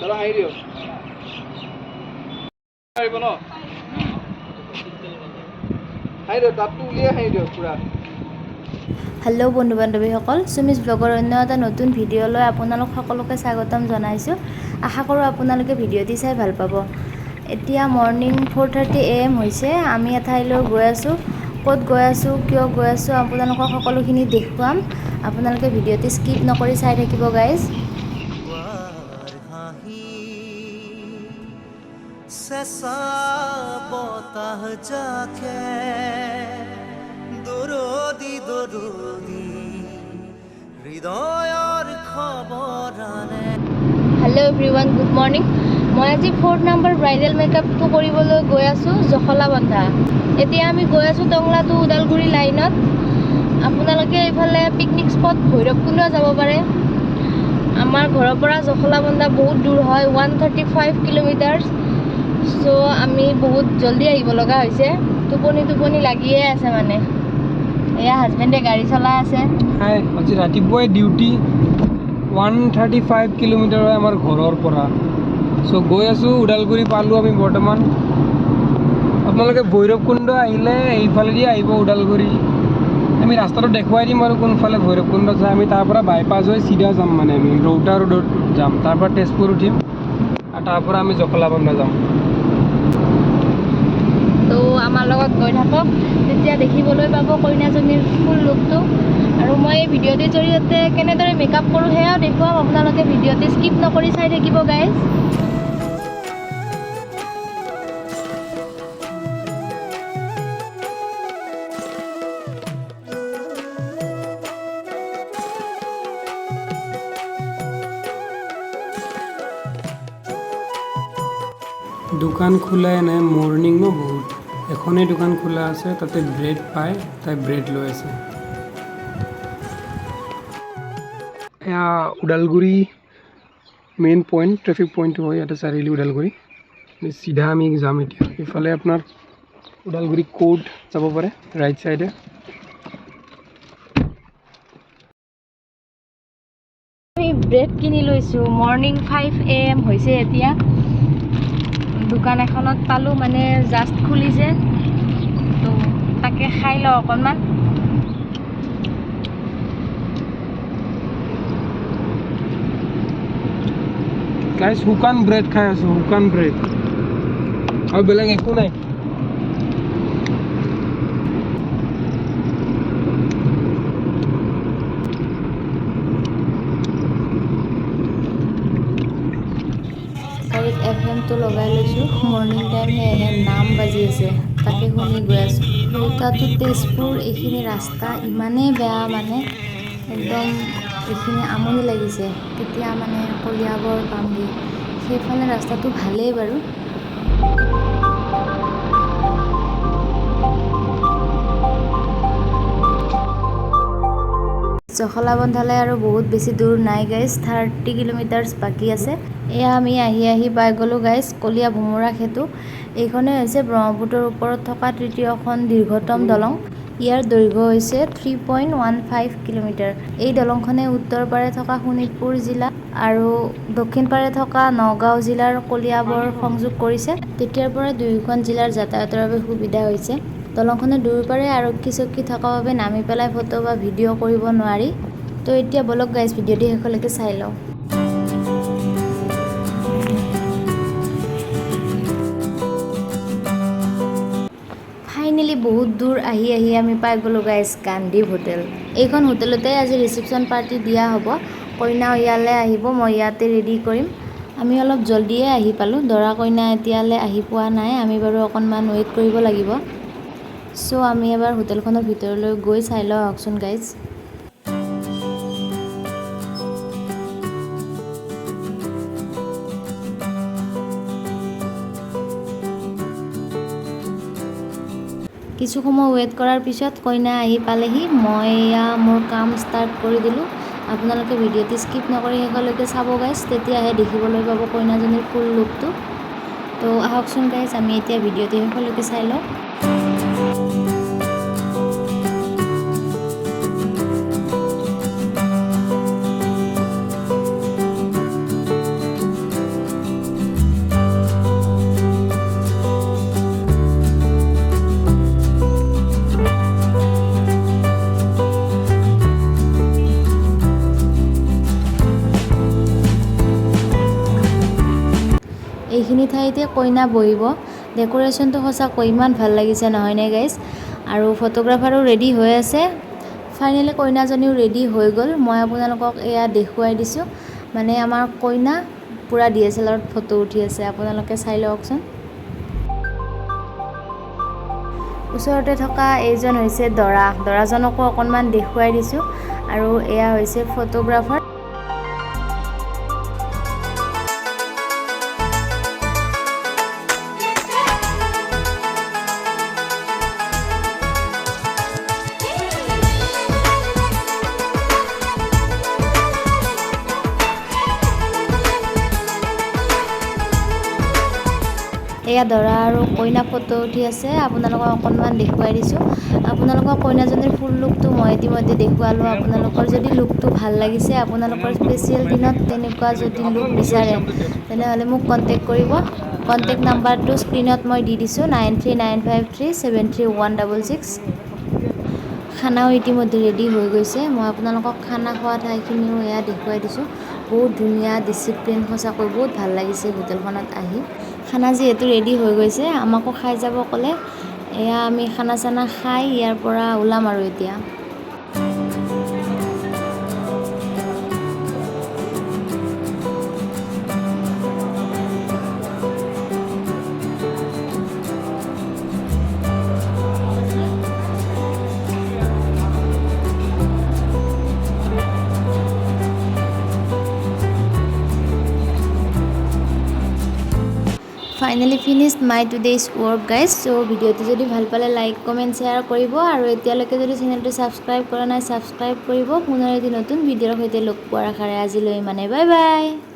দাদা হাঁহি দিয়ক পাৰিব ন হাঁহি দিয়ক তাতটো উলিয়াই হাঁহি দিয়ক পুৰা হেল্ল' বন্ধু বান্ধৱীসকল সুমিছ ব্লগৰ অন্য এটা নতুন ভিডিঅ'লৈ আপোনালোক সকলোকে স্বাগতম জনাইছোঁ আশা কৰোঁ আপোনালোকে ভিডিঅ'টি চাই ভাল পাব এতিয়া মৰ্ণিং 4:30 AM হৈছে আমি এঠাইলৈ গৈ আছোঁ ক'ত গৈ আছোঁ কিয় গৈ আছোঁ আপোনালোকক সকলোখিনি দেখুৱাম আপোনালোকে ভিডিঅ'টি স্কিপ নকৰি চাই থাকিব গাইজ চেঁচা বতাহ জাকে দৰদি হৃদয়ৰ খবৰ আনে হেল্ল' এভৰিৱান গুড মৰ্ণিং মই আজি 4th নম্বৰ ব্ৰাইডেল মেকআপটো কৰিবলৈ গৈ আছোঁ জখলাবন্ধা এতিয়া আমি গৈ আছোঁ টংলা টু ওদালগুৰি লাইনত আপোনালোকে এইফালে পিকনিক স্পট ভৈৰৱকুণ্ড যাব পাৰে আমাৰ ঘৰৰ পৰা জখলাবন্ধা বহুত দূৰ হয় 135 কিলোমিটাৰ চ' আমি বহুত জলদি আহিব লগা হৈছে টোপনি লাগিয়ে আছে মানে এয়া হাজবেণ্ডে গাড়ী চলাই আছে হাই আজি ৰাতিপুৱাই ডিউটি 135 কিলোমিটাৰ হয় আমাৰ ঘৰৰ পৰা চ' গৈ আছোঁ ওদালগুৰি পালোঁ আমি বৰ্তমান আপোনালোকে ভৈৰৱকুণ্ড আহিলে এইফালেদি আহিব ওদালগুৰি আমি ৰাস্তাটো দেখুৱাই দিম আৰু কোনফালে ভৈৰৱকুণ্ড যায় আমি তাৰ পৰা বাইপাছ হৈ চিধা যাম মানে আমি ৰৌতা ৰোডত যাম তাৰ পৰা তেজপুৰ উঠিম আৰু তাৰ পৰা আমি জখলাবন্ধা যাম তো আমাৰ লগত গৈ থাকক তেতিয়া দেখিবলৈ পাব কইনাজনীৰ ফুল লুকটো আৰু মই এই ভিডিঅ'টিৰ জৰিয়তে কেনেদৰে মেকআপ কৰোঁ সেয়াও দেখুৱাম আপোনালোকে ভিডিঅ'টি স্কিপ নকৰি চাই থাকিব গাইজ দোকান খোলাই নাই মৰ্ণিং ন বহুত এখনেই দোকান খোলা আছে তাতে ব্ৰেড পায় তাই ব্ৰেড লৈ আছে এয়া ওদালগুৰি মেইন পইণ্ট ট্ৰেফিক পইণ্টটো হয় ইয়াতে চাৰিআলি ওদালগুৰি চিধা আমি যাম এতিয়া ইফালে আপোনাৰ ওদালগুৰি কোৰ্ট যাব পাৰে ৰাইট চাইডে আমি ব্ৰেড কিনি লৈছোঁ মৰ্ণিং 5 AM হৈছে এতিয়া দোকান এখনত পালোঁ মানে জাষ্ট খুলিছে তো তাকে খাই লওঁ অকণমান গাইজ শুকান ব্ৰেড খাই আছোঁ শুকান ব্ৰেড আৰু বেলেগ একো নাই গাড়ীত FM-টো লগাই লৈছোঁ মৰ্ণিং টাইম সেয়েহে নাম বাজি আছে তাকে শুনি গৈ আছোঁ ৰৌতাটো তেজপুৰ এইখিনি ৰাস্তা ইমানেই বেয়া মানে একদম এইখিনি আমনি লাগিছে কেতিয়া মানে কলিয়াবৰ পামগৈ সেইফালে ৰাস্তাটো ভালেই বাৰু জখলাবন্ধালৈ আৰু বহুত বেছি দূৰ নাই গাইজ 30 কিলোমিটাৰ্ছ বাকী আছে এয়া আমি আহি পাই গ'লোঁ গাইজ কলীয়া ভোমোৰা সেতু এইখনেই হৈছে ব্ৰহ্মপুত্ৰৰ ওপৰত থকা তৃতীয়খন দীৰ্ঘতম দলং ইয়াৰ দৈৰ্ঘ্য হৈছে 3.15 কিলোমিটাৰ এই দলংখনে উত্তৰ পাৰে থকা শোণিতপুৰ জিলা আৰু দক্ষিণ পাৰে থকা নগাঁও জিলাৰ কলিয়াবৰ সংযোগ কৰিছে তেতিয়াৰ পৰা দুয়োখন জিলাৰ যাতায়াতৰ বাবে সুবিধা হৈছে দলংখনৰ দুয়োপাৰে আৰক্ষী চকী থকাৰ বাবে নামি পেলাই ফটো বা ভিডিঅ' কৰিব নোৱাৰি তো এতিয়া বলক গাইজ ভিডিঅ'টি শেষলৈকে চাই লওঁ ফাইনেলি বহুত দূৰ আহি আমি পাই গ'লোঁ গাইজ গান্ধী হোটেল এইখন হোটেলতে আজি ৰিচিপশ্যন পাৰ্টি দিয়া হ'ব কইনা ইয়ালৈ আহিব মই ইয়াতে ৰেডি কৰিম আমি অলপ জলদিয়ে আহি পালোঁ দৰা কইনা এতিয়ালৈ আহি পোৱা নাই আমি বাৰু অকণমান ৱেইট কৰিব লাগিব চ' আমি এবাৰ হোটেলখনৰ ভিতৰলৈ গৈ চাই লওঁ আহকচোন গাইজ কিছু সময় ৱেইট কৰাৰ পিছত কইনা আহি পালেহি মই মোৰ কাম ষ্টাৰ্ট কৰি দিলোঁ আপোনালোকে ভিডিঅ'টি স্কিপ নকৰি শেষলৈকে চাব গাইজ তেতিয়াহে দেখিবলৈ পাব কইনাজনীৰ ফুল লুকটো তো আহকচোন গাইজ আমি এতিয়া ভিডিঅ'টি শেষলৈকে চাই লওঁ এইখিনি ঠাইতে কইনা বহিব ডেকোৰেশ্যনটো সঁচাকৈ ইমান ভাল লাগিছে নহয়নে গাইজ আৰু ফটোগ্ৰাফাৰো ৰেডি হৈ আছে ফাইনেলি কইনাজনীও ৰেডি হৈ গ'ল মই আপোনালোকক এয়া দেখুৱাই দিছোঁ মানে আমাৰ কইনা পুৰা DSLRত ফটো উঠি আছে আপোনালোকে চাই লওকচোন ওচৰতে থকা এইজন হৈছে দৰাজনকো অকণমান দেখুৱাই দিছোঁ আৰু এয়া হৈছে ফটোগ্ৰাফাৰ এয়া দৰা আৰু কইনা ফটো উঠি আছে আপোনালোকক অকণমান দেখুৱাই দিছোঁ আপোনালোকৰ কইনাজনীৰ ফুল লুকটো মই ইতিমধ্যে দেখুৱালোঁ আপোনালোকৰ যদি লুকটো ভাল লাগিছে আপোনালোকৰ স্পেচিয়েল দিনত তেনেকুৱা যদি লুক বিচাৰে তেনেহ'লে মোক কণ্টেক্ট কৰিব কণ্টেক্ট নাম্বাৰটো স্ক্ৰীণত মই দি দিছোঁ 9395373166 খানাও ইতিমধ্যে ৰেডি হৈ গৈছে মই আপোনালোকক খানা খোৱা ঠাইখিনিও এয়া দেখুৱাই দিছোঁ বহুত ধুনীয়া ডিচিপ্লিন সঁচাকৈ বহুত ভাল লাগিছে হোটেলখনত আহি খানা যিহেতু ৰেডি হৈ গৈছে আমাকো খাই যাব ক'লে এয়া আমি খানা চানা খাই ইয়াৰ পৰা ওলাম আৰু এতিয়া ফাইনেলি ফিনিশ্ড মাই টুডেজ ৱৰ্ক গাইজ চ' ভিডিঅ'টো যদি ভাল পালে লাইক কমেণ্ট শ্বেয়াৰ কৰিব আৰু এতিয়ালৈকে যদি চেনেলটো ছাবস্ক্ৰাইব কৰা নাই ছাবস্ক্ৰাইব কৰিব পুনৰ এটি নতুন ভিডিঅ'ৰ সৈতে লগ পোৱাৰ আশাৰে আজিলৈ মানে বাই বাই